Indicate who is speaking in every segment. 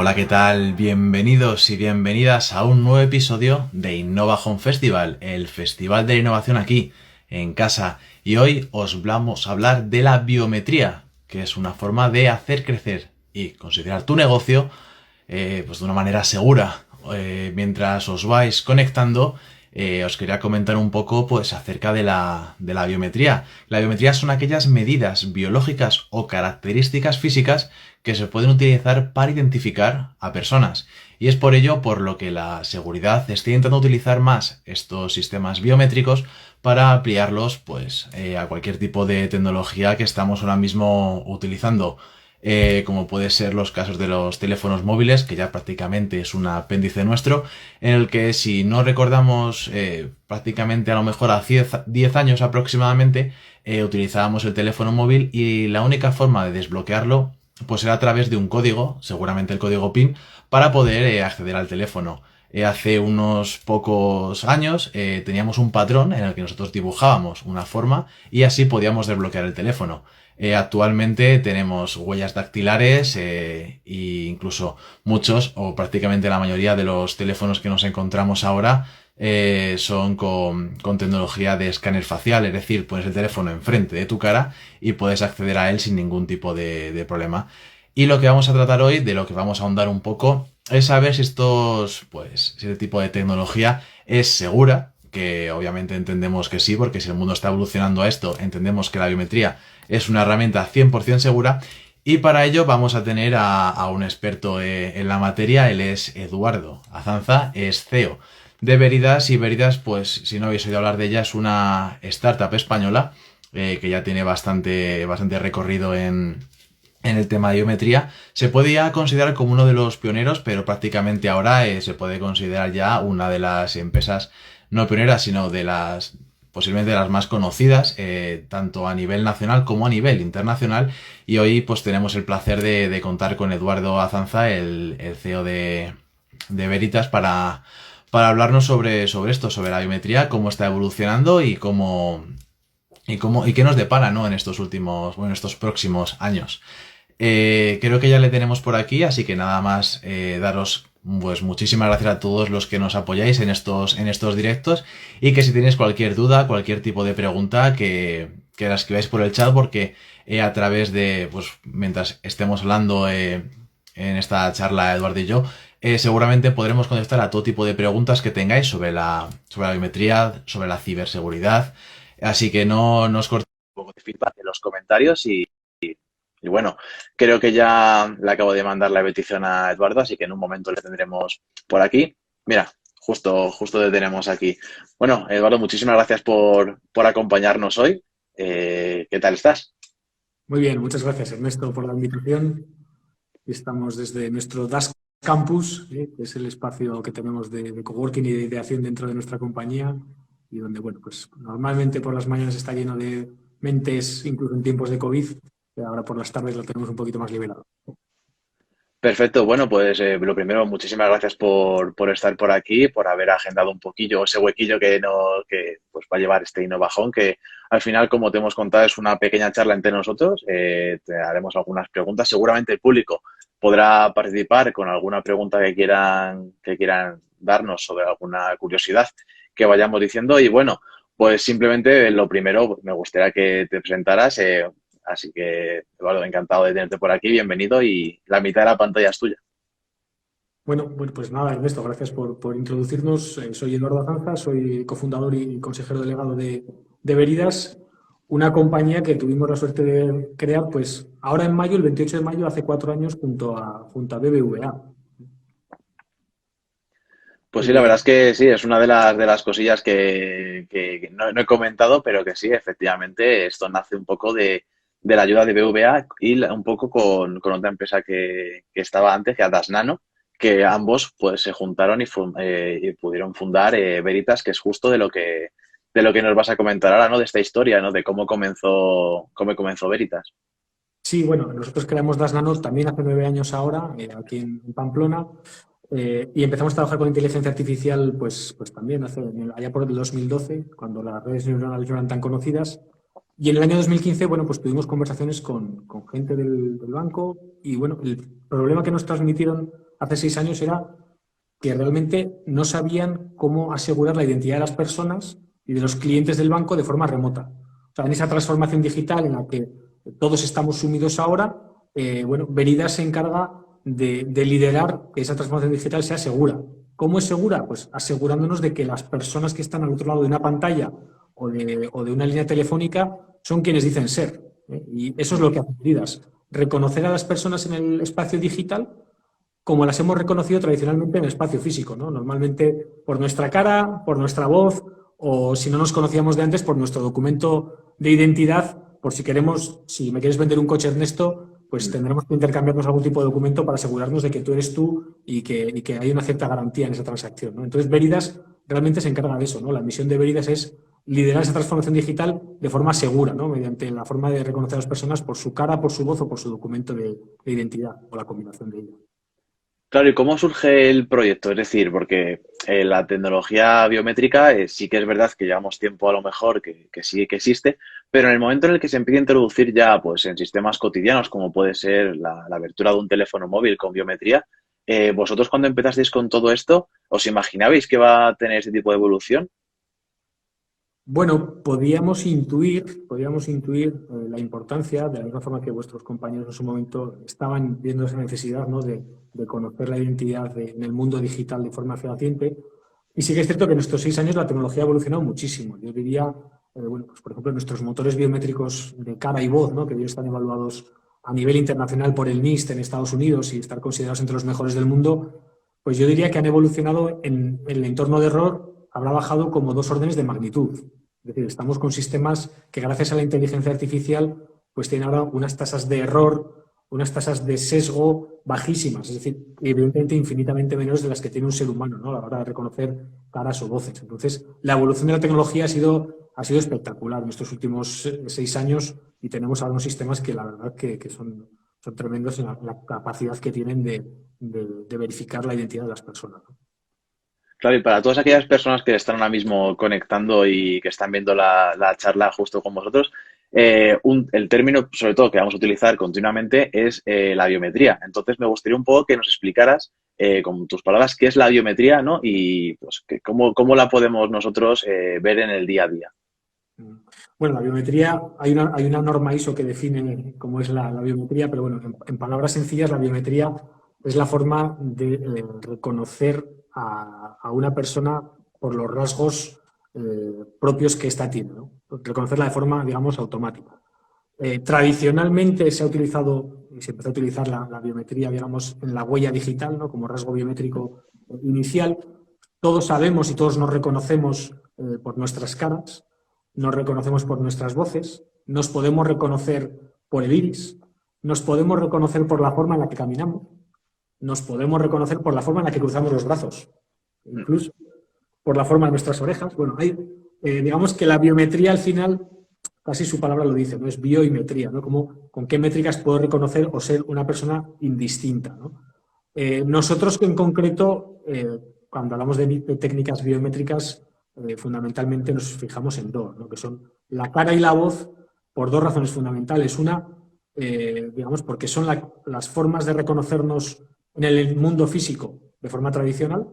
Speaker 1: Hola, ¿qué tal? Bienvenidos y bienvenidas a un nuevo episodio de Innova Home Festival, el festival de la innovación aquí, en casa. Y hoy os vamos a hablar de la biometría, que es una forma de hacer crecer y considerar tu negocio pues de una manera segura. Mientras os vais conectando, os quería comentar un poco pues, acerca de la biometría. La biometría son aquellas medidas biológicas o características físicas que se pueden utilizar para identificar a personas. Y es por ello por lo que la seguridad está intentando utilizar más estos sistemas biométricos para ampliarlos pues, a cualquier tipo de tecnología que estamos ahora mismo utilizando. Como puede ser los casos de los teléfonos móviles, que ya prácticamente es un apéndice nuestro, en el que si no recordamos prácticamente a lo mejor a 10 años aproximadamente, utilizábamos el teléfono móvil y la única forma de desbloquearlo pues era a través de un código, seguramente el código PIN, para poder acceder al teléfono. Hace unos pocos años teníamos un patrón en el que nosotros dibujábamos una forma y así podíamos desbloquear el teléfono. Actualmente tenemos huellas dactilares e incluso muchos o prácticamente la mayoría de los teléfonos que nos encontramos ahora son con tecnología de escáner facial, es decir, pones el teléfono enfrente de tu cara y puedes acceder a él sin ningún tipo de problema. Y lo que vamos a tratar hoy, de lo que vamos a ahondar un poco, es saber si este tipo de tecnología es segura, que obviamente entendemos que sí, porque si el mundo está evolucionando a esto, entendemos que la biometría es una herramienta 100% segura. Y para ello vamos a tener a un experto en la materia. Él es Eduardo Azanza, es CEO de Veridas. Y Veridas, pues si no habéis oído hablar de ella, es una startup española que ya tiene bastante recorrido en el tema de biometría. Se puede ya considerar como uno de los pioneros, pero prácticamente ahora se puede considerar ya una de las empresas no pioneras, sino de las posiblemente de las más conocidas, tanto a nivel nacional como a nivel internacional. Y hoy pues tenemos el placer de contar con Eduardo Azanza, el CEO de Veritas, para hablarnos sobre esto, sobre la biometría, cómo está evolucionando y qué nos depara, ¿no? En estos próximos años. Creo que ya le tenemos por aquí, así que nada más daros pues muchísimas gracias a todos los que nos apoyáis en estos directos, y que si tenéis cualquier duda, cualquier tipo de pregunta, que la escribáis por el chat, porque a través de, pues mientras estemos hablando en esta charla Eduardo y yo, seguramente podremos contestar a todo tipo de preguntas que tengáis sobre la biometría, sobre la ciberseguridad, así que no os cortéis un poco de feedback en los comentarios. Y bueno, creo que ya le acabo de mandar la petición a Eduardo, así que en un momento le tendremos por aquí. Mira, justo le tenemos aquí. Bueno, Eduardo, muchísimas gracias por acompañarnos hoy. ¿Qué tal estás?
Speaker 2: Muy bien, muchas gracias Ernesto por la invitación. Estamos desde nuestro Dask Campus, que es el espacio que tenemos de coworking y de ideación dentro de nuestra compañía, y donde, bueno, pues normalmente por las mañanas está lleno de mentes, incluso en tiempos de COVID, pero ahora por las tardes lo tenemos un poquito más liberado.
Speaker 1: Perfecto, bueno, pues lo primero, muchísimas gracias por estar por aquí, por haber agendado un poquillo ese huequillo que pues va a llevar este Innovajón, que al final, como te hemos contado, es una pequeña charla entre nosotros. Te haremos algunas preguntas. Seguramente el público podrá participar con alguna pregunta que quieran darnos sobre alguna curiosidad que vayamos diciendo. Y bueno, pues simplemente lo primero, me gustaría que te presentaras. Así que, Eduardo, encantado de tenerte por aquí, bienvenido, y la mitad de la pantalla es tuya.
Speaker 2: Bueno, pues nada, Ernesto, gracias por introducirnos. Soy Eduardo Azanza, soy cofundador y consejero delegado de Veridas, una compañía que tuvimos la suerte de crear, pues ahora en mayo, el 28 de mayo, hace 4 años, junto a BBVA.
Speaker 1: Pues sí, la
Speaker 2: Eh,
Speaker 1: verdad es que sí, es una de las cosillas que no he comentado, pero que sí, efectivamente, esto nace un poco de la ayuda de BVA y un poco con otra empresa que estaba antes, que era Das Nano, que ambos pues se juntaron y pudieron fundar Veritas, que es justo de lo que nos vas a comentar ahora, ¿no? De esta historia, ¿no? De cómo comenzó Veritas.
Speaker 2: sí, bueno, nosotros creamos Das Nano también hace 9 años ahora, aquí en Pamplona, y empezamos a trabajar con inteligencia artificial, pues también allá por el 2012, cuando las redes neuronales no eran tan conocidas. Y en el año 2015, bueno, pues tuvimos conversaciones con gente del banco, y bueno, el problema que nos transmitieron hace 6 años era que realmente no sabían cómo asegurar la identidad de las personas y de los clientes del banco de forma remota. O sea, en esa transformación digital en la que todos estamos sumidos ahora, bueno, Veridas se encarga de liderar que esa transformación digital sea segura. ¿Cómo es segura? Pues asegurándonos de que las personas que están al otro lado de una pantalla o de una línea telefónica son quienes dicen ser. Y eso es lo que hace Veridas. Reconocer a las personas en el espacio digital como las hemos reconocido tradicionalmente en el espacio físico, ¿no? Normalmente por nuestra cara, por nuestra voz, o si no nos conocíamos de antes, por nuestro documento de identidad, por si queremos, si me quieres vender un coche, Ernesto, pues tendremos que intercambiarnos algún tipo de documento para asegurarnos de que tú eres tú y que hay una cierta garantía en esa transacción, ¿no? Entonces, Veridas realmente se encarga de eso, ¿no? La misión de Veridas es liderar esa transformación digital de forma segura, ¿no? Mediante la forma de reconocer a las personas por su cara, por su voz o por su documento de identidad o la combinación de ellos.
Speaker 3: Claro, ¿y cómo surge el proyecto? Es decir, porque la tecnología biométrica sí que es verdad que llevamos tiempo a lo mejor que sí que existe, pero en el momento en el que se empieza a introducir ya pues, en sistemas cotidianos, como puede ser la abertura de un teléfono móvil con biometría, vosotros cuando empezasteis con todo esto, ¿os imaginabais que va a tener ese tipo de evolución?
Speaker 2: Bueno, podíamos intuir la importancia, de la misma forma que vuestros compañeros en su momento estaban viendo esa necesidad, ¿no? de conocer la identidad en el mundo digital de forma fehaciente. Y sí que es cierto que en estos 6 años la tecnología ha evolucionado muchísimo. Yo diría, bueno, pues por ejemplo, nuestros motores biométricos de cara y voz, ¿no? Que hoy están evaluados a nivel internacional por el NIST en Estados Unidos y estar considerados entre los mejores del mundo, pues yo diría que han evolucionado en el entorno de error, habrá bajado como 2 órdenes de magnitud. Es decir, estamos con sistemas que gracias a la inteligencia artificial pues tienen ahora unas tasas de error, unas tasas de sesgo bajísimas, es decir, evidentemente infinitamente menores de las que tiene un ser humano, ¿no? A la hora de reconocer caras o voces. Entonces, la evolución de la tecnología ha sido espectacular en estos últimos 6 años y tenemos ahora unos sistemas que la verdad que son tremendos en la capacidad que tienen de verificar la identidad de las personas, ¿no?
Speaker 3: Claro, y para todas aquellas personas que están ahora mismo conectando y que están viendo la charla justo con vosotros, el término, sobre todo, que vamos a utilizar continuamente es la biometría. Entonces, me gustaría un poco que nos explicaras, con tus palabras, qué es la biometría, ¿no? Y pues, cómo la podemos nosotros ver en el día a día.
Speaker 2: Bueno, la biometría, hay una norma ISO que define cómo es la biometría, pero bueno, en palabras sencillas, la biometría es la forma de reconocer a una persona por los rasgos propios que ésta tiene, ¿no? Reconocerla de forma, digamos, automática. Tradicionalmente se ha utilizado y se empezó a utilizar la biometría, digamos, en la huella digital, ¿no? Como rasgo biométrico inicial. Todos sabemos y todos nos reconocemos por nuestras caras, nos reconocemos por nuestras voces, nos podemos reconocer por el iris, nos podemos reconocer por la forma en la que caminamos, nos podemos reconocer por la forma en la que cruzamos los brazos, incluso por la forma de nuestras orejas. Bueno, digamos que la biometría al final, casi su palabra lo dice, ¿no? Es bioimetría, ¿no? Como, con qué métricas puedo reconocer o ser una persona indistinta, ¿no? Nosotros en concreto, cuando hablamos de técnicas biométricas, fundamentalmente nos fijamos en dos, ¿no? Que son la cara y la voz, por 2 razones fundamentales. Una, digamos, porque son las formas de reconocernos en el mundo físico de forma tradicional,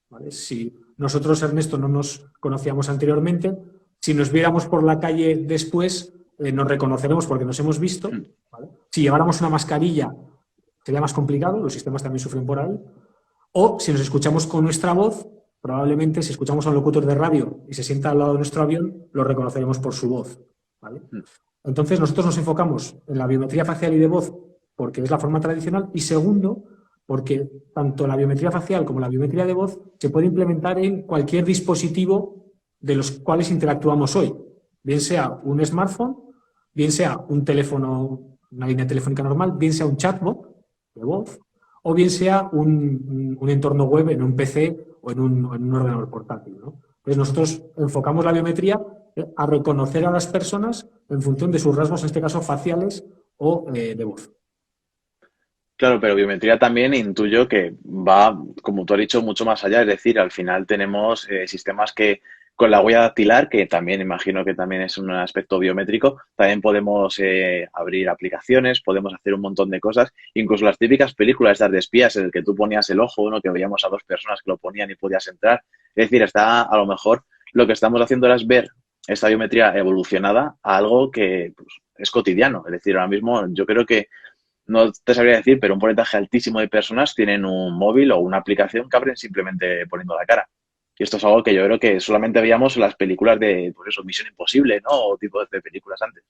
Speaker 2: ¿vale? Si nosotros, Ernesto, no nos conocíamos anteriormente, si nos viéramos por la calle después, nos reconoceremos porque nos hemos visto, ¿vale? Si lleváramos una mascarilla, sería más complicado, los sistemas también sufren por ahí. O si nos escuchamos con nuestra voz, probablemente si escuchamos a un locutor de radio y se sienta al lado de nuestro avión, lo reconoceremos por su voz, ¿vale? Entonces, nosotros nos enfocamos en la biometría facial y de voz porque es la forma tradicional y segundo, porque tanto la biometría facial como la biometría de voz se puede implementar en cualquier dispositivo de los cuales interactuamos hoy, bien sea un smartphone, bien sea un teléfono, una línea telefónica normal, bien sea un chatbot de voz o bien sea un entorno web en un PC o en un ordenador portátil, ¿no? Entonces nosotros enfocamos la biometría a reconocer a las personas en función de sus rasgos, en este caso faciales o de voz.
Speaker 3: Claro, pero biometría también intuyo que va, como tú has dicho, mucho más allá. Es decir, al final tenemos sistemas que con la huella dactilar, que también imagino que también es un aspecto biométrico, también podemos abrir aplicaciones, podemos hacer un montón de cosas, incluso las típicas películas estas de espías en el que tú ponías el ojo, ¿no? Que veíamos a dos personas que lo ponían y podías entrar. Es decir, está a lo mejor lo que estamos haciendo ahora es ver esta biometría evolucionada a algo que pues, es cotidiano. Es decir, ahora mismo yo creo que, no te sabría decir, pero un porcentaje altísimo de personas tienen un móvil o una aplicación que abren simplemente poniendo la cara. Y esto es algo que yo creo que solamente veíamos en las películas de, pues eso, Misión Imposible, ¿no? O tipo de películas antes.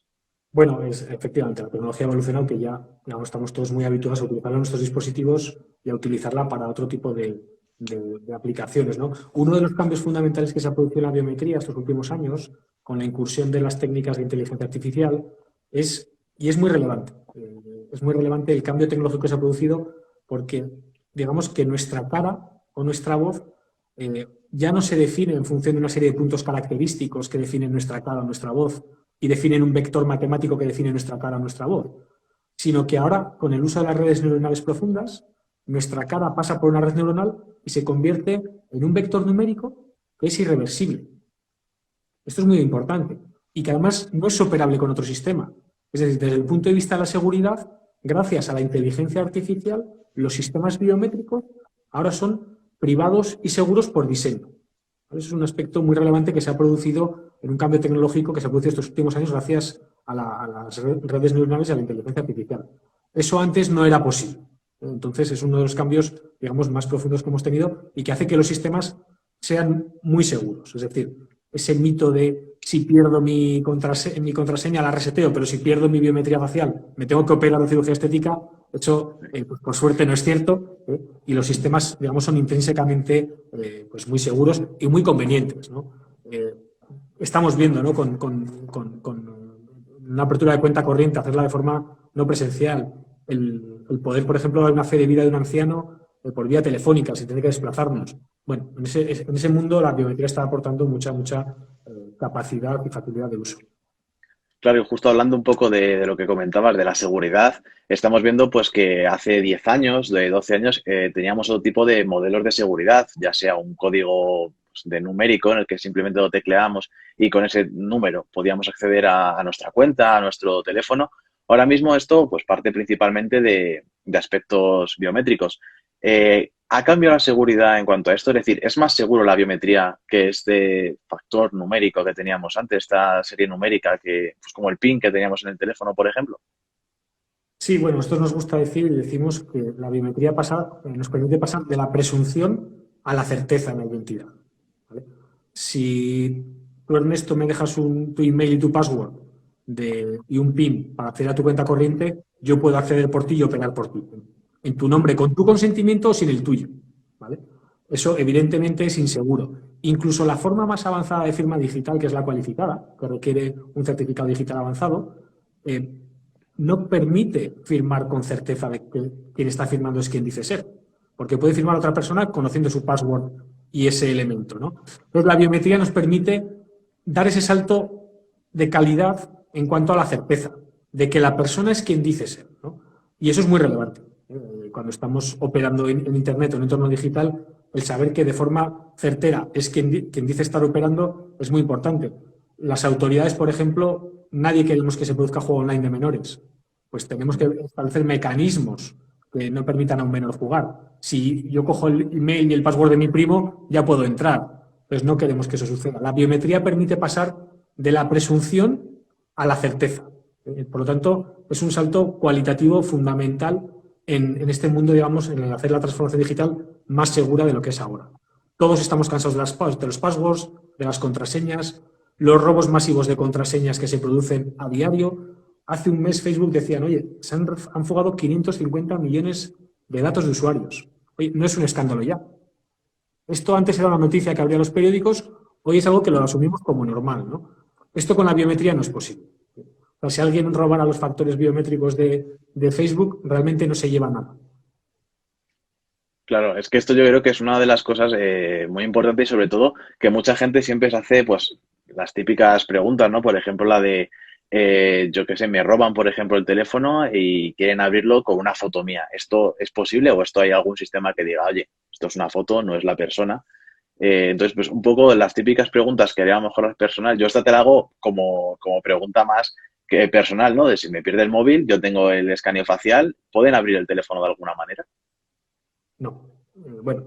Speaker 2: Bueno, es efectivamente la tecnología ha evolucionado que ya digamos, estamos todos muy habituados a utilizarla en nuestros dispositivos y a utilizarla para otro tipo de aplicaciones, ¿no? Uno de los cambios fundamentales que se ha producido en la biometría estos últimos años, con la incursión de las técnicas de inteligencia artificial, y es muy relevante. Es muy relevante el cambio tecnológico que se ha producido porque, digamos que nuestra cara o nuestra voz ya no se define en función de una serie de puntos característicos que definen nuestra cara o nuestra voz, y definen un vector matemático que define nuestra cara o nuestra voz, sino que ahora, con el uso de las redes neuronales profundas, nuestra cara pasa por una red neuronal y se convierte en un vector numérico que es irreversible. Esto es muy importante y que además no es operable con otro sistema. Es decir, desde el punto de vista de la seguridad, gracias a la inteligencia artificial, los sistemas biométricos ahora son privados y seguros por diseño. Eso es un aspecto muy relevante que se ha producido en un cambio tecnológico que se ha producido estos últimos años gracias a las redes neuronales y a la inteligencia artificial. Eso antes no era posible. Entonces es uno de los cambios, digamos, más profundos que hemos tenido y que hace que los sistemas sean muy seguros. Es decir, ese mito de si pierdo mi contraseña la reseteo, pero si pierdo mi biometría facial me tengo que operar de cirugía estética, de hecho, pues por suerte no es cierto, y los sistemas, digamos, son intrínsecamente pues muy seguros y muy convenientes, ¿no? Estamos viendo, ¿no? Con una apertura de cuenta corriente, hacerla de forma no presencial, el poder, por ejemplo, dar una fe de vida de un anciano por vía telefónica, sin tener que desplazarnos. Bueno, en ese mundo la biometría está aportando mucha capacidad y facilidad de uso.
Speaker 3: Claro, y justo hablando un poco de lo que comentabas de la seguridad, estamos viendo pues que hace 10 años, de 12 años, teníamos otro tipo de modelos de seguridad, ya sea un código pues, de numérico en el que simplemente lo tecleamos y con ese número podíamos acceder a nuestra cuenta, a nuestro teléfono. Ahora mismo esto pues parte principalmente de aspectos biométricos. ¿Ha cambiado la seguridad en cuanto a esto? Es decir, ¿es más seguro la biometría que este factor numérico que teníamos antes, esta serie numérica que, pues como el PIN que teníamos en el teléfono, por ejemplo?
Speaker 2: Sí, bueno, esto nos gusta decir y decimos que la biometría nos permite pasar de la presunción a la certeza en la identidad. ¿Vale? Si tú, Ernesto, me dejas tu email y tu password y un PIN para acceder a tu cuenta corriente, yo puedo acceder por ti y operar por ti. En tu nombre, con tu consentimiento o sin el tuyo. ¿Vale? Eso, evidentemente, es inseguro. Incluso la forma más avanzada de firma digital, que es la cualificada, que requiere un certificado digital avanzado, no permite firmar con certeza de que quien está firmando es quien dice ser, porque puede firmar otra persona conociendo su password y ese elemento, ¿no? Entonces, la biometría nos permite dar ese salto de calidad en cuanto a la certeza, de que la persona es quien dice ser, ¿no? Y eso es muy relevante. Cuando estamos operando en Internet o en un entorno digital, el saber que de forma certera es quien dice estar operando es muy importante. Las autoridades, por ejemplo, nadie queremos que se produzca juego online de menores. Pues tenemos que establecer mecanismos que no permitan a un menor jugar. Si yo cojo el email y el password de mi primo, ya puedo entrar. Pues no queremos que eso suceda. La biometría permite pasar de la presunción a la certeza. Por lo tanto, es un salto cualitativo fundamental en este mundo, digamos, en el hacer la transformación digital más segura de lo que es ahora. Todos estamos cansados de los passwords, de las contraseñas, los robos masivos de contraseñas que se producen a diario. Hace un mes Facebook decían, oye, han fugado 550 millones de datos de usuarios. Oye, no es un escándalo ya. Esto antes era una noticia que abría los periódicos, hoy es algo que lo asumimos como normal, ¿no? Esto con la biometría no es posible. O sea, si alguien robara los factores biométricos de Facebook, realmente no se lleva nada.
Speaker 3: Claro, es que esto yo creo que es una de las cosas muy importantes y sobre todo que mucha gente siempre se hace pues las típicas preguntas, ¿no? Por ejemplo, la de, yo qué sé, me roban, por ejemplo, el teléfono y quieren abrirlo con una foto mía. ¿Esto es posible o esto hay algún sistema que diga, oye, esto es una foto, no es la persona? Entonces, pues un poco las típicas preguntas que haría a lo mejor las personas, yo esta te la hago como pregunta más que personal, ¿no? De si me pierde el móvil, yo tengo el escaneo facial, ¿pueden abrir el teléfono de alguna manera?
Speaker 2: No. Bueno,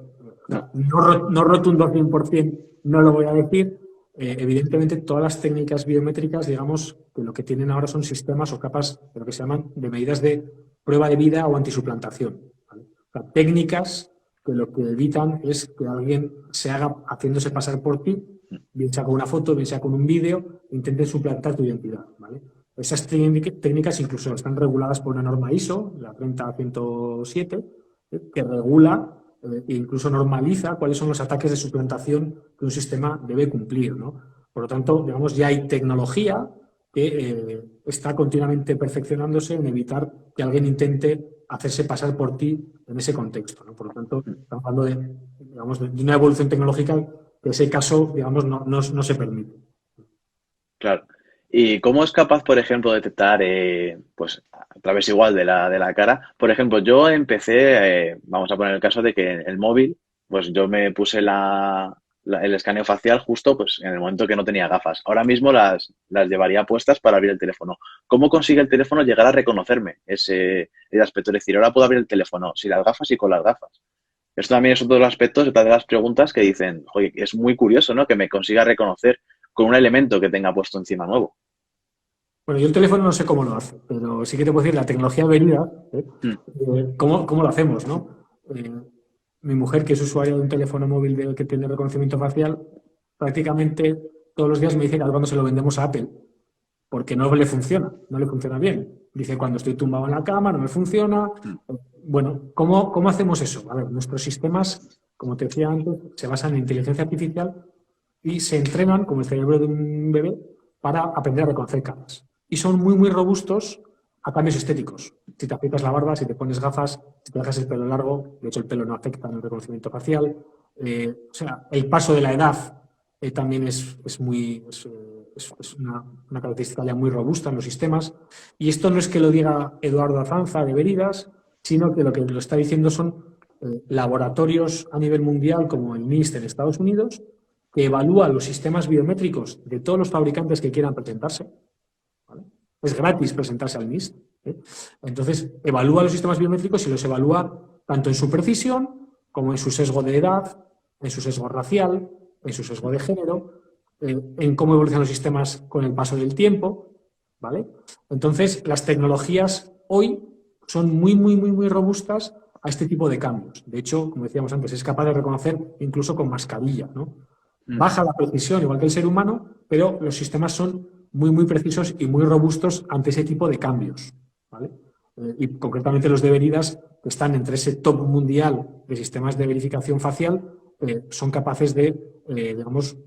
Speaker 3: No.
Speaker 2: no rotundo 100%, no lo voy a decir. Evidentemente, todas las técnicas biométricas, digamos, que lo que tienen ahora son sistemas o capas de lo que se llaman de medidas de prueba de vida o antisuplantación. ¿Vale? O sea, técnicas que lo que evitan es que alguien se haga haciéndose pasar por ti, bien sea con una foto, bien sea con un vídeo, intenten suplantar tu identidad. ¿Vale? Esas técnicas incluso están reguladas por una norma ISO, la 30107, que regula e incluso normaliza cuáles son los ataques de suplantación que un sistema debe cumplir, ¿no? Por lo tanto, digamos, ya hay tecnología que está continuamente perfeccionándose en evitar que alguien intente hacerse pasar por ti en ese contexto, ¿no? Por lo tanto, estamos hablando de, digamos, de una evolución tecnológica que ese caso, digamos, no se permite.
Speaker 3: Claro. ¿Y cómo es capaz, por ejemplo, de detectar, pues a través igual de la cara? Por ejemplo, yo empecé, vamos a poner el caso de que el móvil, pues yo me puse el escaneo facial justo pues en el momento que no tenía gafas. Ahora mismo las llevaría puestas para abrir el teléfono. ¿Cómo consigue el teléfono llegar a reconocerme ese aspecto? Es decir, ahora puedo abrir el teléfono sin las gafas y con las gafas. Esto también es otro de los aspectos, otra de las preguntas que dicen, oye, es muy curioso, ¿no? Que me consiga reconocer con un elemento que tenga puesto encima nuevo.
Speaker 2: Bueno, yo el teléfono no sé cómo lo hace, pero sí que te puedo decir la tecnología venida,
Speaker 3: Mm.
Speaker 2: ¿cómo lo hacemos, ¿no? Eh, Mi mujer, que es usuaria de un teléfono móvil que tiene reconocimiento facial, prácticamente todos los días me dice que cuando se lo vendemos a Apple, porque no le funciona bien. Dice, cuando estoy tumbado en la cama, no me funciona. Bueno, ¿cómo hacemos eso? A ver, nuestros sistemas, como te decía antes, se basan en inteligencia artificial y se entrenan, como el cerebro de un bebé, para aprender a reconocer caras. Y son muy, muy robustos a cambios estéticos. Si te afeitas la barba, si te pones gafas, si te dejas el pelo largo, de hecho el pelo no afecta en el reconocimiento facial. O sea, el paso de la edad también es una característica ya muy robusta en los sistemas. Y esto no es que lo diga Eduardo Azanza de Veridas, sino que lo está diciendo son laboratorios a nivel mundial como el NIST en Estados Unidos, que evalúa los sistemas biométricos de todos los fabricantes que quieran presentarse. ¿Vale? Es gratis presentarse al NIST. Entonces, evalúa los sistemas biométricos y los evalúa tanto en su precisión como en su sesgo de edad, en su sesgo racial, en su sesgo de género, en cómo evolucionan los sistemas con el paso del tiempo. ¿Vale? Entonces, las tecnologías hoy son muy, muy, muy, muy robustas a este tipo de cambios. De hecho, como decíamos antes, es capaz de reconocer incluso con mascarilla, ¿no? Baja la precisión, igual que el ser humano, pero los sistemas son muy, muy precisos y muy robustos ante ese tipo de cambios. ¿Vale? Y concretamente los de Veridas, que están entre ese top mundial de sistemas de verificación facial, son capaces de, digamos,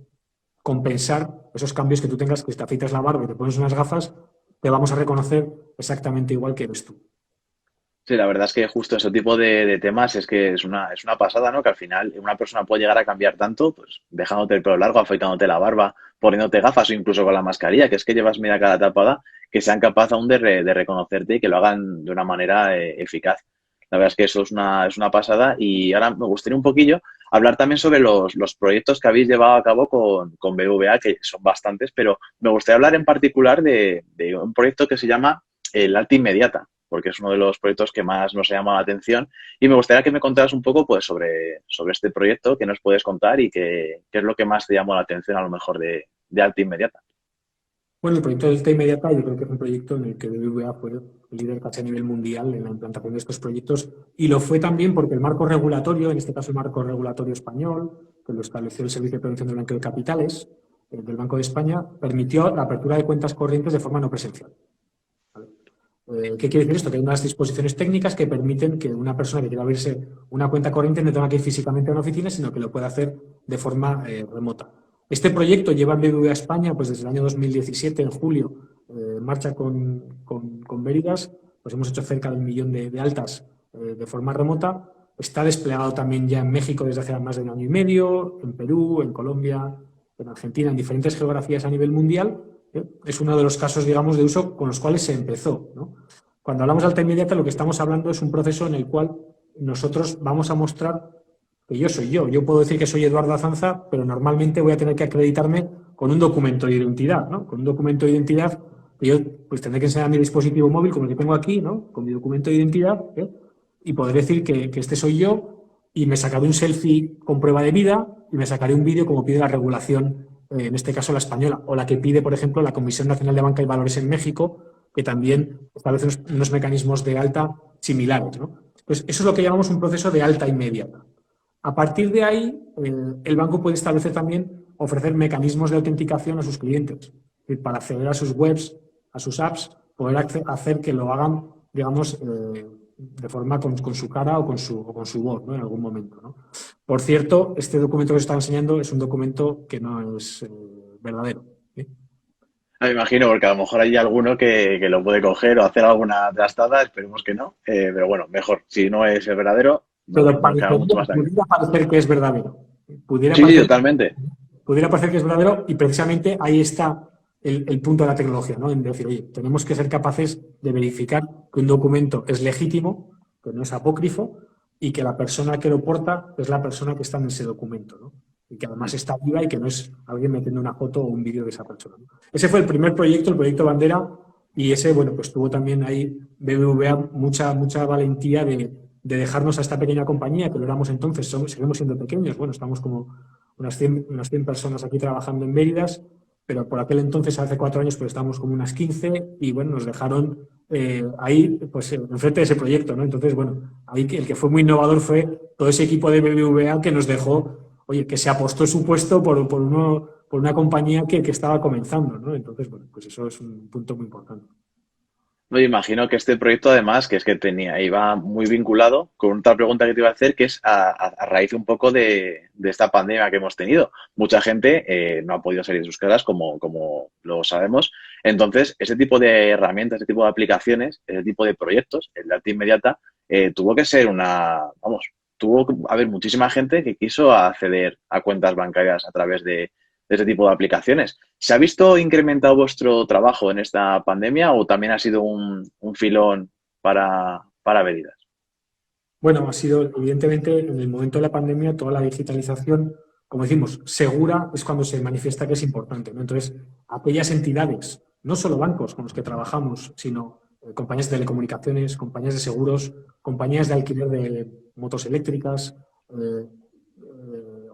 Speaker 2: compensar esos cambios que tú tengas, que te afeitas la barba y te pones unas gafas, te vamos a reconocer exactamente igual que eres tú.
Speaker 3: Sí, la verdad es que justo ese tipo de temas es que es una pasada, ¿no? Que al final una persona puede llegar a cambiar tanto, pues dejándote el pelo largo, afeitándote la barba, poniéndote gafas o incluso con la mascarilla, que es que llevas media cara tapada, que sean capaces aún de reconocerte y que lo hagan de una manera eficaz. La verdad es que eso es una pasada y ahora me gustaría un poquillo hablar también sobre los proyectos que habéis llevado a cabo con BBVA, que son bastantes, pero me gustaría hablar en particular de un proyecto que se llama el Alta Inmediata, porque es uno de los proyectos que más nos ha llamado la atención. Y me gustaría que me contaras un poco pues, sobre este proyecto, qué nos puedes contar y qué es lo que más te llamó la atención a lo mejor de Alta Inmediata.
Speaker 2: Bueno, el proyecto de Alta Inmediata yo creo que es un proyecto en el que BBVA fue el líder casi a nivel mundial en la implantación de estos proyectos y lo fue también porque el marco regulatorio, en este caso el marco regulatorio español, que lo estableció el Servicio de Prevención del Blanqueo de Capitales del Banco de España, permitió la apertura de cuentas corrientes de forma no presencial. ¿Vale? ¿Qué quiere decir esto? Que hay unas disposiciones técnicas que permiten que una persona que quiera abrirse una cuenta corriente no tenga que ir físicamente a una oficina, sino que lo pueda hacer de forma remota. Este proyecto lleva en BBVA España pues desde el año 2017, en julio, en marcha con Veridas, pues hemos hecho cerca de 1 millón de altas de forma remota. Está desplegado también ya en México desde hace más de 1 año y medio, en Perú, en Colombia, en Argentina, en diferentes geografías a nivel mundial. Es uno de los casos, digamos, de uso con los cuales se empezó, ¿no? Cuando hablamos de alta inmediata, lo que estamos hablando es un proceso en el cual nosotros vamos a mostrar que yo soy yo. Yo puedo decir que soy Eduardo Azanza, pero normalmente voy a tener que acreditarme con un documento de identidad, ¿no? Con un documento de identidad que yo pues tendré que enseñar mi dispositivo móvil, como el que tengo aquí, ¿no? Con mi documento de identidad, ¿eh? Y poder decir que este soy yo, y me sacaré un selfie con prueba de vida y me sacaré un vídeo como pide la regulación, en este caso la española, o la que pide, por ejemplo, la Comisión Nacional de Banca y Valores en México, que también establece unos mecanismos de alta similares, ¿no? Pues eso es lo que llamamos un proceso de alta inmediata. A partir de ahí, el banco puede establecer también, ofrecer mecanismos de autenticación a sus clientes. Es decir, para acceder a sus webs, a sus apps, poder hacer que lo hagan, digamos, de forma con su cara o con su voz, ¿no? En algún momento, ¿no? Por cierto, este documento que os estaba enseñando es un documento que no es verdadero, ¿sí?
Speaker 3: Me imagino, porque a lo mejor hay alguno que lo puede coger o hacer alguna trastada, esperemos que no, pero bueno, mejor, si no es el verdadero,
Speaker 2: Pero
Speaker 3: nos quedamos mucho más tranquilos.
Speaker 2: pudiera parecer que es verdadero.
Speaker 3: Sí, totalmente.
Speaker 2: Pudiera parecer que es verdadero, y precisamente ahí está el punto de la tecnología, ¿no? En decir, oye, tenemos que ser capaces de verificar que un documento es legítimo, que no es apócrifo, y que la persona que lo porta es la persona que está en ese documento, ¿no? Y que además está viva y que no es alguien metiendo una foto o un vídeo de esa persona, ¿no? Ese fue el primer proyecto, el proyecto Bandera, y ese, bueno, pues tuvo también ahí BBVA mucha valentía de dejarnos a esta pequeña compañía, que lo éramos entonces, seguimos siendo pequeños, bueno, estamos como unas 100 personas aquí trabajando en Méridas, pero por aquel entonces, hace 4 años, pues estábamos como unas 15, y bueno, nos dejaron ahí, pues enfrente de ese proyecto, ¿no? Entonces, bueno, ahí el que fue muy innovador fue todo ese equipo de BBVA que nos dejó, oye, que se apostó su puesto por una compañía que estaba comenzando, ¿no? Entonces, bueno, pues eso es un punto muy importante.
Speaker 3: No, yo imagino que este proyecto, además, que es que iba muy vinculado con otra pregunta que te iba a hacer, que es a raíz un poco de esta pandemia que hemos tenido. Mucha gente no ha podido salir de sus casas, como lo sabemos. Entonces, ese tipo de herramientas, ese tipo de aplicaciones, ese tipo de proyectos, el de alta inmediata, tuvo que ser tuvo que haber muchísima gente que quiso acceder a cuentas bancarias a través de ese tipo de aplicaciones. ¿Se ha visto incrementado vuestro trabajo en esta pandemia o también ha sido un filón para Veridas?
Speaker 2: Bueno, ha sido, evidentemente, en el momento de la pandemia, toda la digitalización, como decimos, segura, es cuando se manifiesta que es importante, ¿no? Entonces, aquellas entidades, no solo bancos con los que trabajamos, sino compañías de telecomunicaciones, compañías de seguros, compañías de alquiler de motos eléctricas,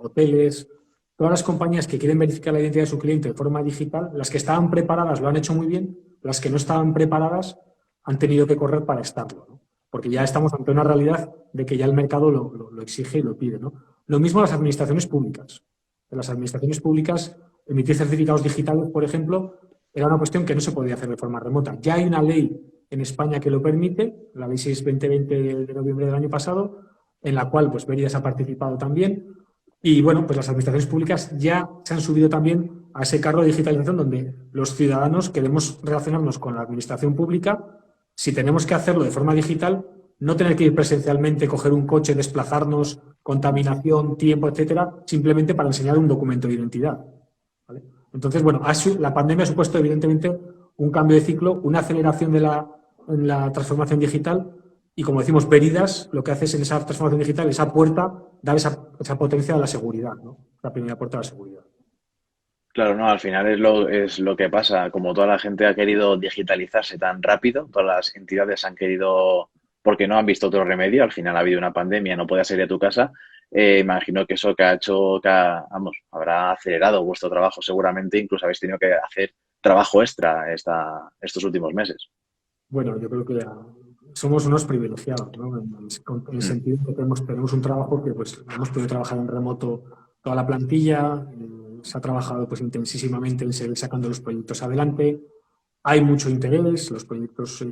Speaker 2: hoteles, todas las compañías que quieren verificar la identidad de su cliente de forma digital, las que estaban preparadas lo han hecho muy bien, las que no estaban preparadas han tenido que correr para estarlo, ¿no? Porque ya estamos ante una realidad de que ya el mercado lo exige y lo pide, ¿no? Lo mismo las administraciones públicas. En las administraciones públicas, emitir certificados digitales, por ejemplo, era una cuestión que no se podía hacer de forma remota. Ya hay una ley en España que lo permite, la Ley 6/2020 de noviembre del año pasado, en la cual pues Veridas ha participado también. Y bueno, pues las administraciones públicas ya se han subido también a ese carro de digitalización, donde los ciudadanos queremos relacionarnos con la administración pública. Si tenemos que hacerlo de forma digital, no tener que ir presencialmente, coger un coche, desplazarnos, contaminación, tiempo, etcétera, simplemente para enseñar un documento de identidad, ¿vale? Entonces, bueno, la pandemia ha supuesto evidentemente un cambio de ciclo, una aceleración en la transformación digital, y como decimos, Veridas lo que hace es, en esa transformación digital, esa puerta, dar esa potencia a la seguridad, ¿no? La primera puerta a la seguridad.
Speaker 3: Claro, no, al final es lo que pasa. Como toda la gente ha querido digitalizarse tan rápido, todas las entidades han querido, porque no han visto otro remedio, al final ha habido una pandemia, no podías salir de tu casa. Imagino que eso que ha hecho, habrá acelerado vuestro trabajo seguramente, incluso habéis tenido que hacer trabajo extra estos últimos meses.
Speaker 2: Bueno, yo creo que somos unos privilegiados, ¿no? En el sentido de que tenemos un trabajo que pues hemos podido trabajar en remoto toda la plantilla, se ha trabajado pues intensísimamente en seguir sacando los proyectos adelante. Hay mucho interés, los proyectos,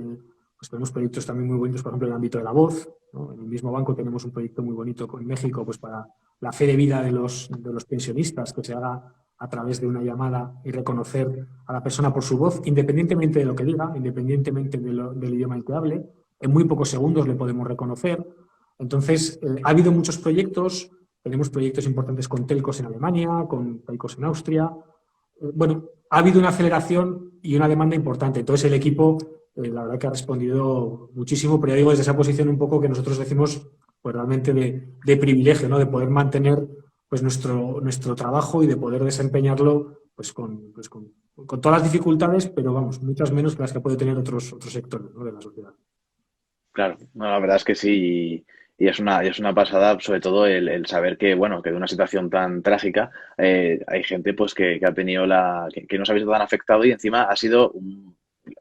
Speaker 2: pues tenemos proyectos también muy bonitos, por ejemplo, en el ámbito de la voz, ¿no? En el mismo banco tenemos un proyecto muy bonito con México, pues para la fe de vida de los pensionistas, que se haga a través de una llamada y reconocer a la persona por su voz, independientemente de lo que diga, independientemente del idioma en que hable. En muy pocos segundos le podemos reconocer. Entonces, ha habido muchos proyectos. Tenemos proyectos importantes con telcos en Alemania, con telcos en Austria. Bueno, ha habido una aceleración y una demanda importante. Entonces, el equipo, la verdad que ha respondido muchísimo, pero ya digo, desde esa posición un poco que nosotros decimos, pues realmente de privilegio, ¿no? De poder mantener pues nuestro trabajo y de poder desempeñarlo con todas las dificultades, pero vamos, muchas menos que las que puede tener otros sectores, ¿no? De la sociedad.
Speaker 3: Claro, no, la verdad es que sí, y es una pasada, sobre todo el saber que, bueno, que de una situación tan trágica hay gente pues que ha tenido que no se ha visto tan afectado y encima ha sido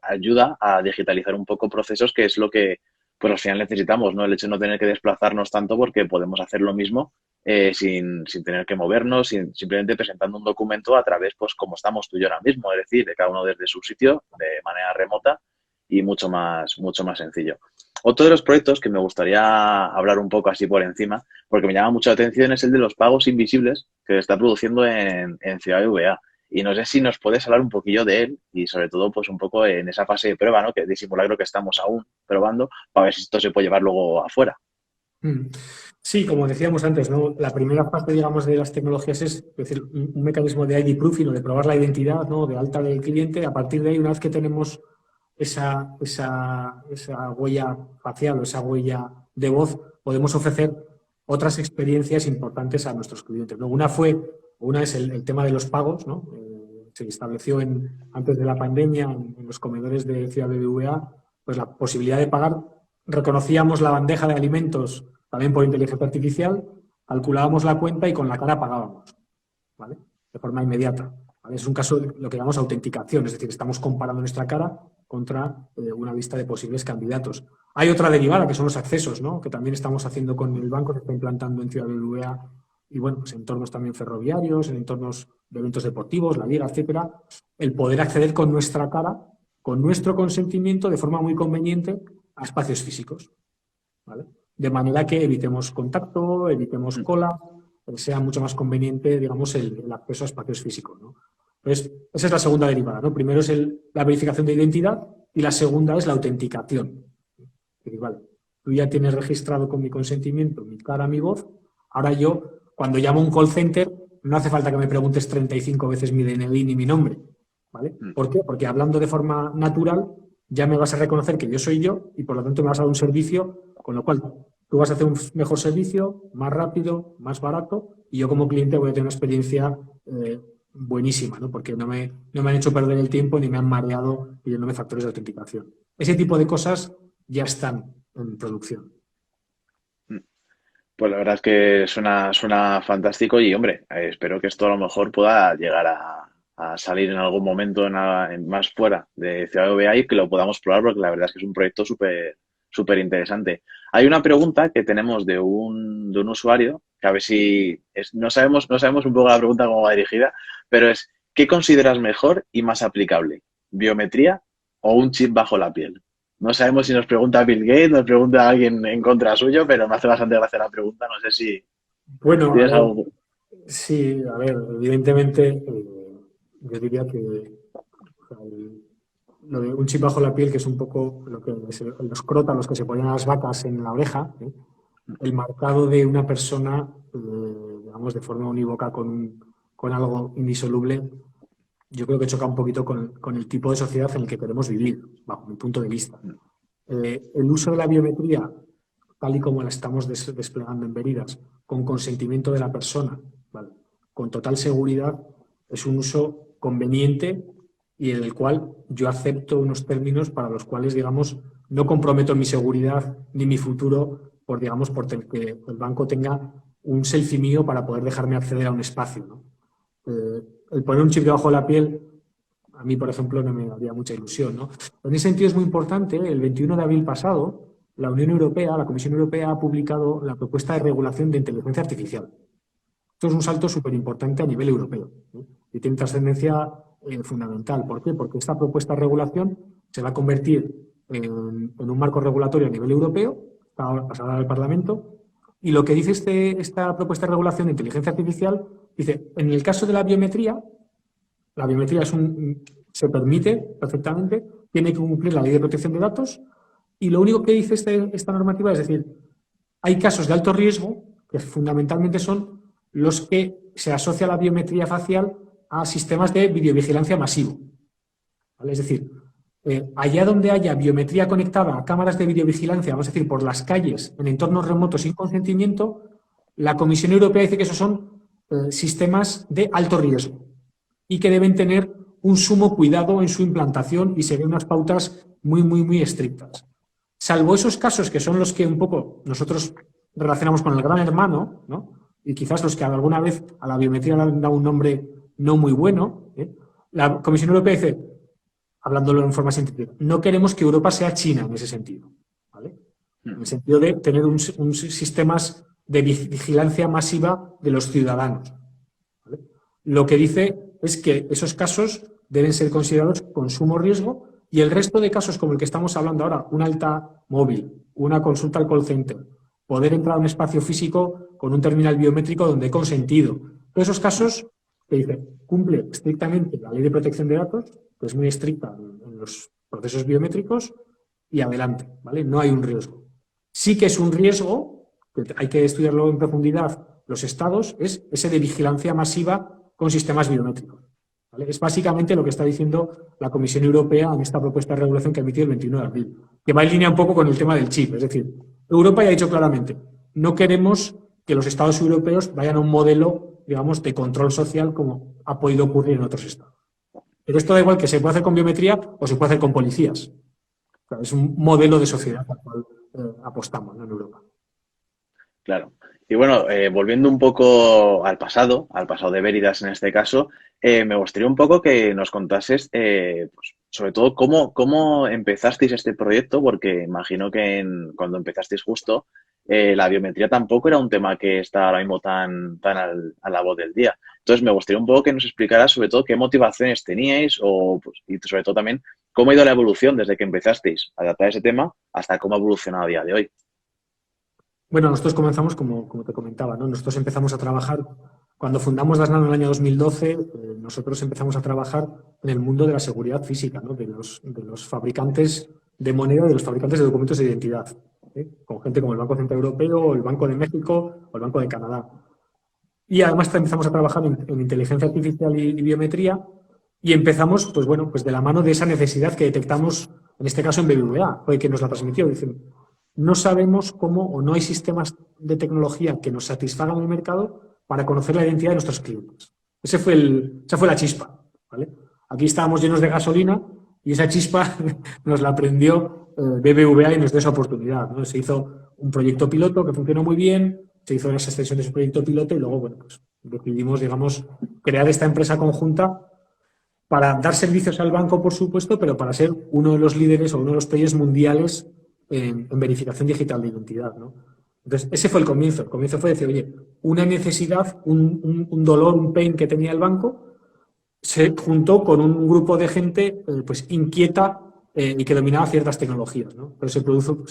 Speaker 3: ayuda a digitalizar un poco procesos, que es lo que pues al final necesitamos, ¿no? El hecho de no tener que desplazarnos tanto porque podemos hacer lo mismo sin tener que movernos, simplemente presentando un documento a través, pues como estamos tú y yo ahora mismo, es decir, de cada uno desde su sitio, de manera remota y mucho más sencillo. Otro de los proyectos que me gustaría hablar un poco así por encima, porque me llama mucho la atención, es el de los pagos invisibles que se está produciendo en Ciudad BBVA. Y no sé si nos puedes hablar un poquillo de él y sobre todo pues un poco en esa fase de prueba, ¿no? Que de simulacro que estamos aún probando para ver si esto se puede llevar luego afuera.
Speaker 2: Sí, como decíamos antes, ¿no? La primera fase, digamos, de las tecnologías es decir, un mecanismo de ID proofing o de probar la identidad, ¿no? De alta del cliente. A partir de ahí, una vez que tenemos esa huella facial o esa huella de voz, podemos ofrecer otras experiencias importantes a nuestros clientes, ¿no? Una es el tema de los pagos, ¿no? Se estableció antes de la pandemia en los comedores de Ciudad BBVA, pues la posibilidad de pagar. Reconocíamos la bandeja de alimentos también por inteligencia artificial, calculábamos la cuenta y con la cara pagábamos, ¿vale? De forma inmediata, ¿vale? Es un caso de lo que llamamos autenticación, es decir, estamos comparando nuestra cara contra una lista de posibles candidatos. Hay otra derivada, que son los accesos, ¿no? Que también estamos haciendo con el banco, se está implantando en Ciudad BBVA y, bueno, pues en entornos también ferroviarios, en entornos de eventos deportivos, la liga, etcétera, el poder acceder con nuestra cara, con nuestro consentimiento, de forma muy conveniente, a espacios físicos, ¿vale? De manera que evitemos contacto, evitemos cola, sea mucho más conveniente, digamos, el acceso a espacios físicos, ¿no? Entonces, esa es la segunda derivada, ¿no? Primero es la verificación de identidad y la segunda es la autenticación. Es decir, vale, tú ya tienes registrado con mi consentimiento mi cara, mi voz, ahora yo, cuando llamo a un call center, no hace falta que me preguntes 35 veces mi DNI ni mi nombre, ¿vale? ¿Por qué? Porque hablando de forma natural ya me vas a reconocer que yo soy yo y por lo tanto me vas a dar un servicio, con lo cual tú vas a hacer un mejor servicio, más rápido, más barato y yo como cliente voy a tener una experiencia buenísima, ¿no? Porque no me han hecho perder el tiempo ni me han mareado pidiéndome factores de autenticación. Ese tipo de cosas ya están en producción.
Speaker 3: Pues la verdad es que suena fantástico y, hombre, espero que esto a lo mejor pueda llegar a salir en algún momento más fuera de Ciudad BBVA y que lo podamos probar porque la verdad es que es un proyecto súper interesante. Hay una pregunta que tenemos de un usuario, que a ver si no sabemos un poco la pregunta cómo va dirigida, pero es ¿qué consideras mejor y más aplicable? ¿Biometría o un chip bajo la piel? No sabemos si nos pregunta Bill Gates, nos pregunta alguien en contra suyo, pero me hace bastante gracia la pregunta. No sé si
Speaker 2: Bueno,
Speaker 3: tienes algo.
Speaker 2: sí, a ver, evidentemente yo diría que lo de un chip bajo la piel, que es un poco lo que los crótalos que se ponían a las vacas en la oreja, ¿eh? El marcado de una persona, digamos, de forma unívoca con algo indisoluble, yo creo que choca un poquito con el tipo de sociedad en el que queremos vivir, bajo mi punto de vista. El uso de la biometría, tal y como la estamos desplegando en Veridas, con consentimiento de la persona, ¿vale? Con total seguridad, es un uso conveniente y en el cual yo acepto unos términos para los cuales, digamos, no comprometo mi seguridad ni mi futuro por que el banco tenga un selfie mío para poder dejarme acceder a un espacio, ¿no? El poner un chip debajo de la piel, a mí, por ejemplo, no me haría mucha ilusión, ¿no? En ese sentido es muy importante, el 21 de abril pasado, la Unión Europea, la Comisión Europea ha publicado la propuesta de regulación de inteligencia artificial. Esto es un salto súper importante a nivel europeo, ¿eh? Y tiene trascendencia fundamental. ¿Por qué? Porque esta propuesta de regulación se va a convertir en un marco regulatorio a nivel europeo, pasará al Parlamento, y lo que dice esta propuesta de regulación de inteligencia artificial, dice, en el caso de la biometría se permite perfectamente, tiene que cumplir la ley de protección de datos, y lo único que dice esta normativa es decir, hay casos de alto riesgo, que fundamentalmente son los que se asocia la biometría facial a sistemas de videovigilancia masivo, ¿vale? Es decir, allá donde haya biometría conectada a cámaras de videovigilancia, vamos a decir, por las calles, en entornos remotos sin consentimiento, la Comisión Europea dice que esos son sistemas de alto riesgo y que deben tener un sumo cuidado en su implantación y seguir unas pautas muy, muy, muy estrictas. Salvo esos casos que son los que un poco nosotros relacionamos con el gran hermano, ¿no? Y quizás los que alguna vez a la biometría le han dado un nombre no muy bueno, la Comisión Europea dice, hablándolo en forma científica, no queremos que Europa sea China en ese sentido, ¿vale? En el sentido de tener un sistemas de vigilancia masiva de los ciudadanos, ¿vale? Lo que dice es que esos casos deben ser considerados con sumo riesgo y el resto de casos como el que estamos hablando ahora, un alta móvil, una consulta al call center, poder entrar a un espacio físico con un terminal biométrico donde he consentido. Todos esos casos que dice, cumple estrictamente la ley de protección de datos, que es muy estricta en los procesos biométricos, y adelante, ¿vale? No hay un riesgo. Sí que es un riesgo, que hay que estudiarlo en profundidad, los estados, es ese de vigilancia masiva con sistemas biométricos, ¿vale? Es básicamente lo que está diciendo la Comisión Europea en esta propuesta de regulación que ha emitido el 29 de abril, que va en línea un poco con el tema del chip. Es decir, Europa ya ha dicho claramente, no queremos que los estados europeos vayan a un modelo, digamos, de control social como ha podido ocurrir en otros estados. Pero esto da igual que se puede hacer con biometría o se puede hacer con policías. O sea, es un modelo de sociedad al cual apostamos, ¿no?, en Europa.
Speaker 3: Claro. Y bueno, volviendo un poco al pasado de Veridas en este caso, me gustaría un poco que nos contases, pues, sobre todo, cómo empezasteis este proyecto, porque imagino que cuando empezasteis justo, la biometría tampoco era un tema que está ahora mismo tan a la voz del día. Entonces, me gustaría un poco que nos explicaras sobre todo qué motivaciones teníais pues, y sobre todo también cómo ha ido la evolución desde que empezasteis a tratar ese tema hasta cómo ha evolucionado a día de hoy.
Speaker 2: Bueno, nosotros comenzamos, como te comentaba, ¿no? Nosotros empezamos a trabajar, cuando fundamos Das Nano en el año 2012, nosotros empezamos a trabajar en el mundo de la seguridad física, ¿no? De los fabricantes de moneda, de los fabricantes de documentos de identidad, con gente como el Banco Central Europeo, el Banco de México o el Banco de Canadá. Y además empezamos a trabajar en inteligencia artificial y biometría y empezamos, pues bueno, pues de la mano de esa necesidad que detectamos, en este caso en BBVA, fue quien nos la transmitió. Dicen, no sabemos cómo o no hay sistemas de tecnología que nos satisfagan el mercado para conocer la identidad de nuestros clientes. Esa fue la chispa, ¿vale? Aquí estábamos llenos de gasolina y esa chispa nos la prendió BBVA y nos dio esa oportunidad, ¿no? Se hizo un proyecto piloto que funcionó muy bien, se hizo esa extensión de ese proyecto piloto y luego, bueno, pues decidimos, digamos, crear esta empresa conjunta para dar servicios al banco, por supuesto, pero para ser uno de los líderes o uno de los players mundiales en verificación digital de identidad, ¿no? Entonces, ese fue el comienzo. El comienzo fue decir, oye, una necesidad, un dolor, un pain que tenía el banco, se juntó con un grupo de gente pues inquieta y que dominaba ciertas tecnologías, ¿no? Pero se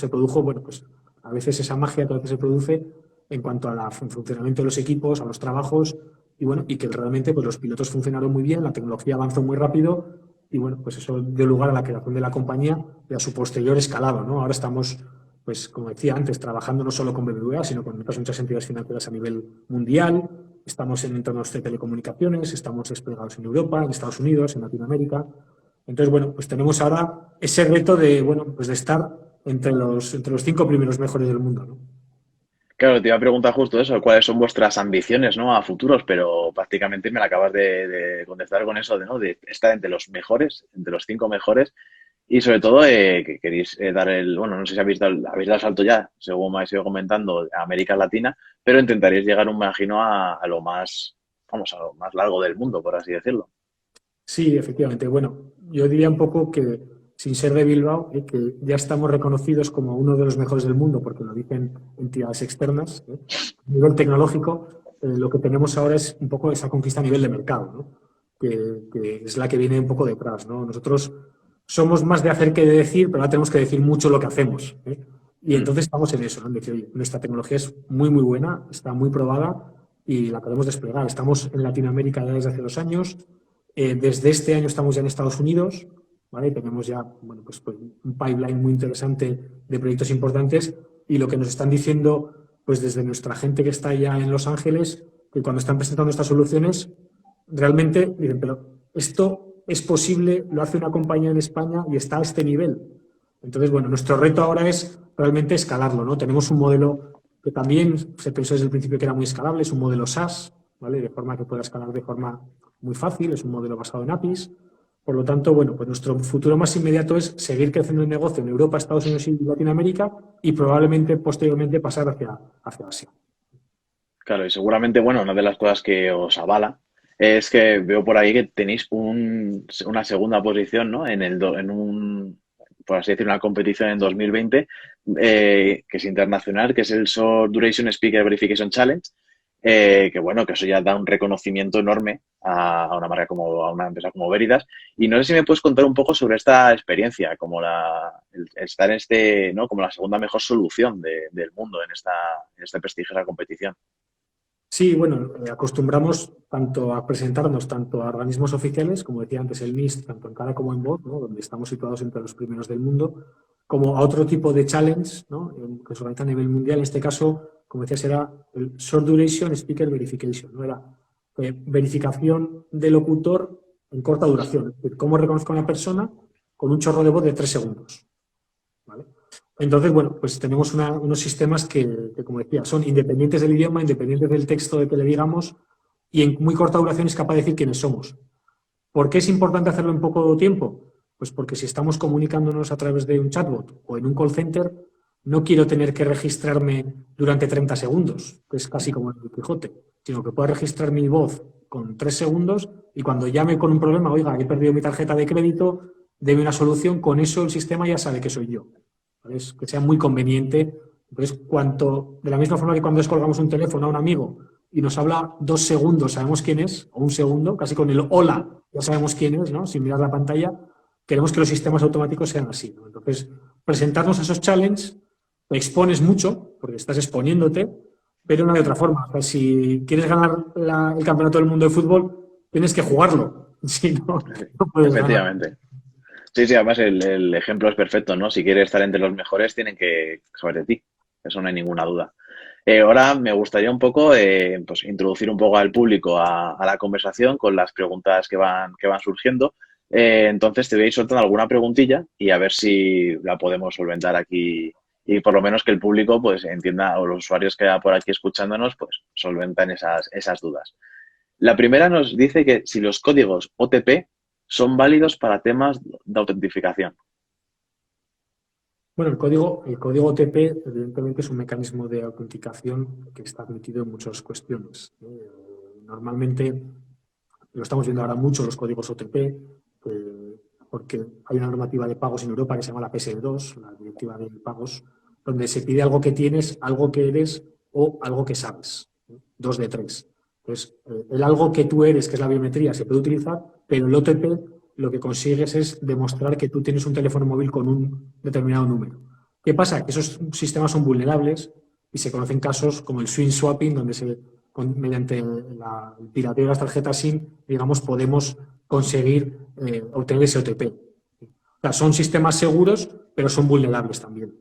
Speaker 2: produjo, bueno, pues a veces esa magia que a veces se produce en cuanto al funcionamiento de los equipos, a los trabajos, y bueno, y que realmente pues los pilotos funcionaron muy bien, la tecnología avanzó muy rápido, y bueno, pues eso dio lugar a la creación de la compañía y a su posterior escalado, ¿no? Ahora estamos, pues como decía antes, trabajando no solo con BBVA, sino con otras muchas entidades financieras a nivel mundial. Estamos en entornos de telecomunicaciones, estamos desplegados en Europa, en Estados Unidos, en Latinoamérica. Entonces, bueno, pues tenemos ahora ese reto de, bueno, pues de estar entre los 5 primeros mejores del mundo, ¿no?
Speaker 3: Claro, te iba a preguntar justo eso, cuáles son vuestras ambiciones, ¿no?, a futuros, pero prácticamente me la acabas de contestar con eso, ¿no?, de estar entre los mejores, entre los 5 mejores, y sobre todo que queréis dar bueno, no sé si habéis dado el salto ya, según me habéis ido comentando, a América Latina, pero intentaréis llegar, me imagino, a lo más, vamos, a lo más largo del mundo, por así decirlo.
Speaker 2: Sí, efectivamente. Bueno, yo diría un poco que, sin ser de Bilbao, que ya estamos reconocidos como uno de los mejores del mundo, porque lo dicen entidades externas. A nivel tecnológico, lo que tenemos ahora es un poco esa conquista a nivel de mercado, ¿no? Que es la que viene un poco detrás, ¿no? Nosotros somos más de hacer que de decir, pero ahora tenemos que decir mucho lo que hacemos, ¿eh? Y entonces estamos en eso, ¿no? En decir, oye, nuestra tecnología es muy, muy buena, está muy probada y la podemos desplegar. Estamos en Latinoamérica ya desde hace 2 años. Desde este año estamos ya en Estados Unidos, ¿vale? Tenemos ya, bueno, pues un pipeline muy interesante de proyectos importantes y lo que nos están diciendo, pues desde nuestra gente que está ya en Los Ángeles, que cuando están presentando estas soluciones, realmente dicen, pero esto es posible, lo hace una compañía en España y está a este nivel. Entonces, bueno, nuestro reto ahora es realmente escalarlo, ¿no? Tenemos un modelo que también se pensó desde el principio que era muy escalable, es un modelo SaaS, ¿vale? De forma que pueda escalar de forma muy fácil, es un modelo basado en APIs. Por lo tanto, bueno, pues nuestro futuro más inmediato es seguir creciendo el negocio en Europa, Estados Unidos y Latinoamérica y probablemente posteriormente pasar hacia Asia.
Speaker 3: Claro, y seguramente, bueno, una de las cosas que os avala es que veo por ahí que tenéis una segunda posición, ¿no? En un, por así decirlo, una competición en 2020 que es internacional, que es el Short Duration Speaker Verification Challenge, que bueno, que eso ya da un reconocimiento enorme a una marca a una empresa como Veritas. Y no sé si me puedes contar un poco sobre esta experiencia, como el estar en ¿no? Como la segunda mejor solución del mundo en esta prestigiosa competición.
Speaker 2: Sí, bueno, acostumbramos tanto a presentarnos tanto a organismos oficiales, como decía antes el NIST, tanto en cara como en voz, ¿no? Donde estamos situados entre los primeros del mundo, como a otro tipo de challenge, ¿no? Que se organiza a nivel mundial. En este caso, como decía, será el Short Duration Speaker Verification, ¿no? Era verificación de locutor en corta duración. Es decir, cómo reconozco a una persona con un chorro de voz de 3 segundos. ¿Vale? Entonces, bueno, pues tenemos unos sistemas que, como decía, son independientes del idioma, independientes del texto de que le digamos y en muy corta duración es capaz de decir quiénes somos. ¿Por qué es importante hacerlo en poco tiempo? Pues porque si estamos comunicándonos a través de un chatbot o en un call center, no quiero tener que registrarme durante 30 segundos, que es casi como el Quijote, sino que puedo registrar mi voz con 3 segundos y cuando llame con un problema, oiga, he perdido mi tarjeta de crédito, deme una solución, con eso el sistema ya sabe que soy yo. ¿Vale? Que sea muy conveniente. Entonces, de la misma forma que cuando descolgamos un teléfono a un amigo y nos habla 2 segundos, sabemos quién es, o un segundo, casi con el hola, ya sabemos quién es, ¿no? Sin mirar la pantalla, queremos que los sistemas automáticos sean así, ¿no? Entonces, presentarnos a esos challenges, te expones mucho, porque estás exponiéndote, pero no hay otra forma. O sea, si quieres ganar el campeonato del mundo de fútbol, tienes que jugarlo. Si no, no puedes ganar.
Speaker 3: Efectivamente. Sí, sí, además el ejemplo es perfecto, ¿no? Si quieres estar entre los mejores, tienen que saber de ti. Eso no hay ninguna duda. Ahora me gustaría un poco pues, introducir un poco al público a la conversación con las preguntas que van surgiendo. Entonces te voy a ir soltando alguna preguntilla y a ver si la podemos solventar aquí y por lo menos que el público pues entienda o los usuarios que va por aquí escuchándonos pues solventan esas dudas. La primera nos dice que si los códigos OTP son válidos para temas de autentificación.
Speaker 2: Bueno, el código OTP, evidentemente, es un mecanismo de autenticación que está admitido en muchas cuestiones. Normalmente, lo estamos viendo ahora mucho, los códigos OTP, porque hay una normativa de pagos en Europa que se llama la PSD2, la Directiva de Pagos, donde se pide algo que tienes, algo que eres o algo que sabes. 2 de 3. Entonces, el algo que tú eres, que es la biometría, se puede utilizar, pero el OTP lo que consigues es demostrar que tú tienes un teléfono móvil con un determinado número. ¿Qué pasa? Que esos sistemas son vulnerables y se conocen casos como el SIM swapping, donde mediante el pirateo de las tarjetas SIM, digamos, podemos conseguir obtener ese OTP. O sea, son sistemas seguros, pero son vulnerables también.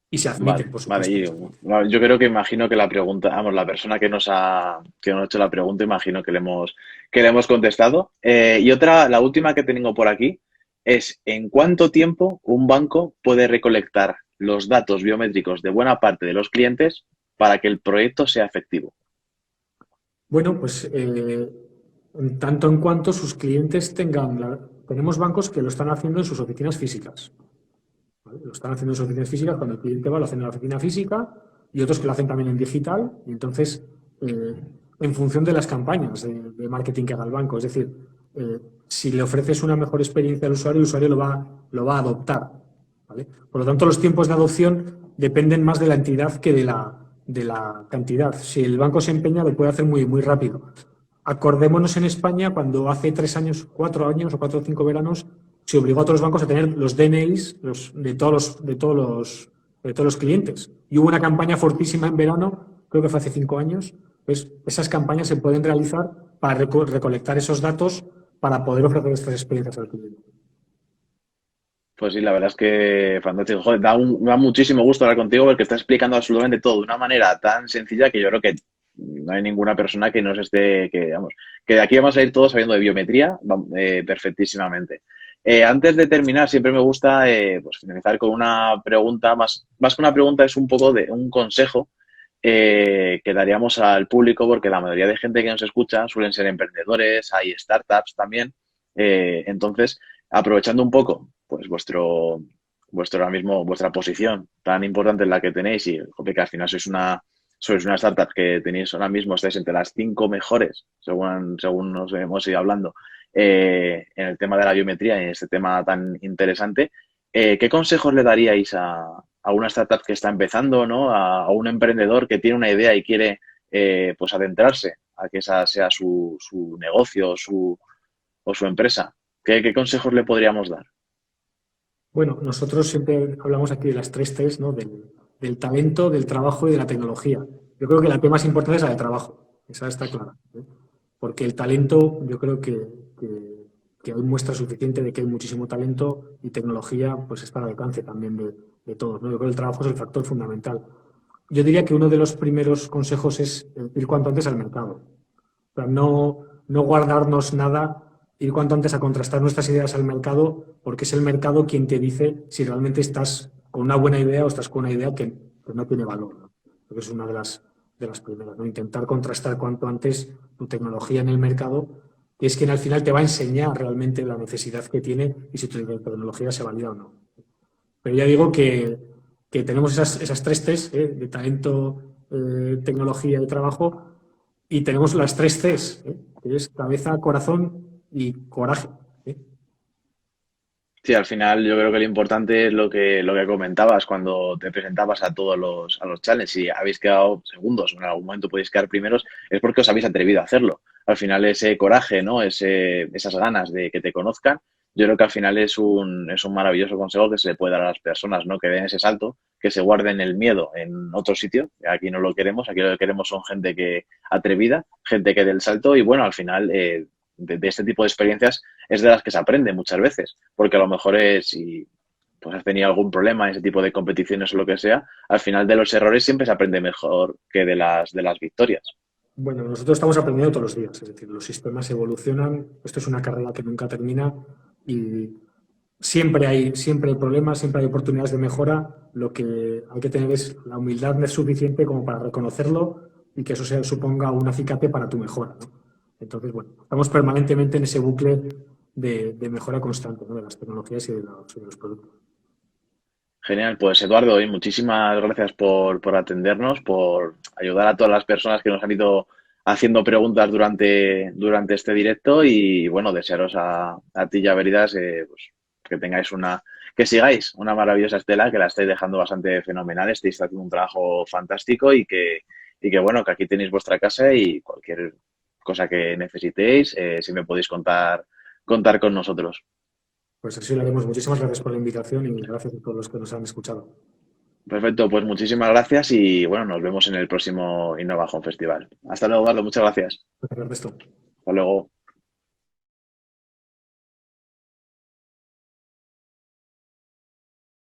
Speaker 2: Y se admiten,
Speaker 3: Vale,
Speaker 2: por
Speaker 3: vale.
Speaker 2: supuesto.
Speaker 3: Yo creo que imagino que la pregunta, vamos, la persona que nos ha hecho la pregunta, imagino que le hemos contestado. Y otra, la última que tengo por aquí, es ¿en cuánto tiempo un banco puede recolectar los datos biométricos de buena parte de los clientes para que el proyecto sea efectivo?
Speaker 2: Bueno, pues en tanto en cuanto sus clientes tenemos bancos que lo están haciendo en sus oficinas físicas. ¿Vale? Lo están haciendo en sus oficinas físicas, cuando el cliente va, lo hacen en la oficina física y otros que lo hacen también en digital. Y entonces, en función de las campañas de marketing que haga el banco, es decir, si le ofreces una mejor experiencia al usuario, el usuario lo va a adoptar. ¿Vale? Por lo tanto, los tiempos de adopción dependen más de la entidad que de la cantidad. Si el banco se empeña, lo puede hacer muy, muy rápido. Acordémonos en España cuando hace 3 años, 4 años o 4 o 5 veranos se obligó a todos los bancos a tener los DNIs de todos los clientes. Y hubo una campaña fortísima en verano, creo que fue hace 5 años. Pues esas campañas se pueden realizar para recolectar esos datos para poder ofrecer estas experiencias al cliente.
Speaker 3: Pues sí, la verdad es que fantástico. Joder, da muchísimo gusto hablar contigo porque estás explicando absolutamente todo de una manera tan sencilla que yo creo que no hay ninguna persona que nos esté, que de aquí vamos a ir todos sabiendo de biometría perfectísimamente. Antes de terminar, siempre me gusta pues finalizar con una pregunta, más que una pregunta, es un poco de un consejo que daríamos al público, porque la mayoría de gente que nos escucha suelen ser emprendedores, hay startups también. Entonces, aprovechando un poco pues vuestro ahora mismo, vuestra posición tan importante en la que tenéis y joder, que al final sois una startup que tenéis ahora mismo, estáis entre las 5 mejores, según nos hemos ido hablando, en el tema de la biometría y en este tema tan interesante. ¿Qué consejos le daríais a una startup que está empezando, ¿no? A un emprendedor que tiene una idea y quiere pues adentrarse a que esa sea su negocio o su empresa? ¿Qué consejos le podríamos dar?
Speaker 2: Bueno, nosotros siempre hablamos aquí de las tres T's, ¿no? Del talento, del trabajo y de la tecnología. Yo creo que la T más importante es la de trabajo, esa está clara, ¿eh? Porque el talento, yo creo que hoy muestra suficiente de que hay muchísimo talento y tecnología, pues está al alcance también de todos, ¿no? Yo creo que el trabajo es el factor fundamental. Yo diría que uno de los primeros consejos es ir cuanto antes al mercado. O sea, no guardarnos nada, ir cuanto antes a contrastar nuestras ideas al mercado, porque es el mercado quien te dice si realmente estás con una buena idea o estás con una idea que no tiene valor, ¿no? Creo que es una de las primeras, ¿no? Intentar contrastar cuanto antes tu tecnología en el mercado, que es quien al final te va a enseñar realmente la necesidad que tiene y si tu tecnología se valida o no. Pero ya digo que tenemos esas tres T's, de talento, tecnología y trabajo, y tenemos las tres Cs, que es cabeza, corazón y coraje, ¿eh?
Speaker 3: Sí, al final yo creo que lo importante es lo que comentabas cuando te presentabas a todos a los challenges. Si habéis quedado segundos o en algún momento podéis quedar primeros, es porque os habéis atrevido a hacerlo. Al final ese coraje, ¿no? Esas ganas de que te conozcan, yo creo que al final es un maravilloso consejo que se le puede dar a las personas, ¿no? Que den ese salto, que se guarden el miedo en otro sitio. Aquí no lo queremos, aquí lo que queremos son gente que atrevida, gente que dé el salto y bueno, al final de este tipo de experiencias es de las que se aprende muchas veces, porque a lo mejor si pues has tenido algún problema en ese tipo de competiciones o lo que sea, al final de los errores siempre se aprende mejor que de las victorias.
Speaker 2: Bueno, nosotros estamos aprendiendo todos los días, es decir, los sistemas evolucionan, esto es una carrera que nunca termina y siempre hay problemas, siempre hay oportunidades de mejora. Lo que hay que tener es la humildad suficiente como para reconocerlo y que eso suponga un acicate para tu mejora, ¿no? Entonces, bueno, estamos permanentemente en ese bucle de mejora constante, ¿no? De las tecnologías y de los productos.
Speaker 3: Genial, pues Eduardo, y muchísimas gracias por atendernos, por ayudar a todas las personas que nos han ido haciendo preguntas durante este directo y bueno, desearos a ti y a Veridas pues, que sigáis una maravillosa estela, que la estáis dejando bastante fenomenal, estáis haciendo un trabajo fantástico y que bueno, que aquí tenéis vuestra casa y cualquier cosa que necesitéis, siempre podéis contar con nosotros.
Speaker 2: Pues así lo haremos. Muchísimas gracias por la invitación y gracias a todos los que nos han escuchado.
Speaker 3: Perfecto, pues muchísimas gracias y bueno, nos vemos en el próximo Innova Home Festival. Hasta luego, Eduardo, muchas gracias.
Speaker 2: Gracias, Ernesto.
Speaker 3: Hasta luego.